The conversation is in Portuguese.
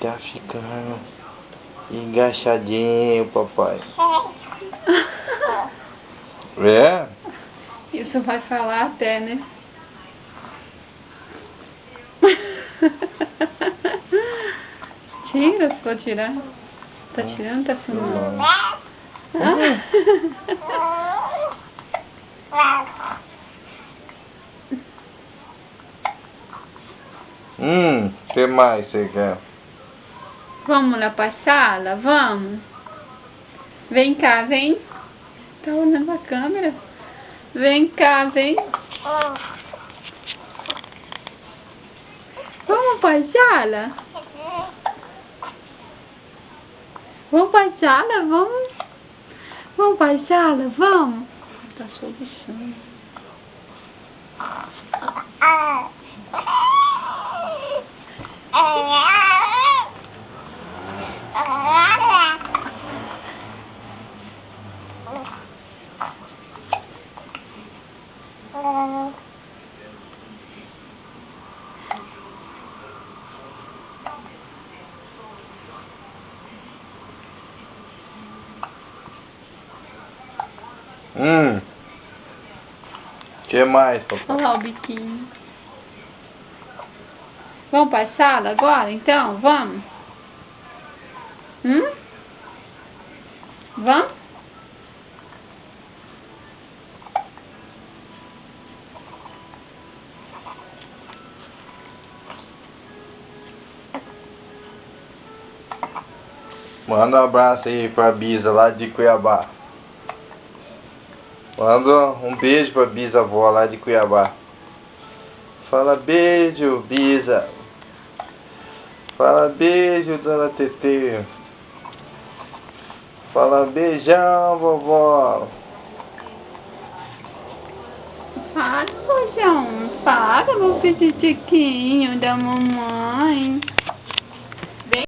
Tá ficando engraxadinho, papai. É? Isso vai falar até, né? Tira, se for tirar. Tá tirando, tá filmando. O que mais você quer? Vamos lá pra sala? Vamos? Vem cá, vem. Tá olhando a câmera? Vem cá, vem. Vamos pra sala? Vamos pra sala? Vamos? Vamos pra sala? Vamos? Tá soluçando. Que mais, papai? Olha lá o biquinho. Vamos pra sala agora, então? Vamos? Vamos? Manda um abraço aí pra Bisa lá de Cuiabá. Manda um beijo pra bisavó lá de Cuiabá. Fala beijo, Bisa. Fala beijo, dona Tetê. Fala beijão, vovó. Para, João. Para, meu petitiquinho da mamãe.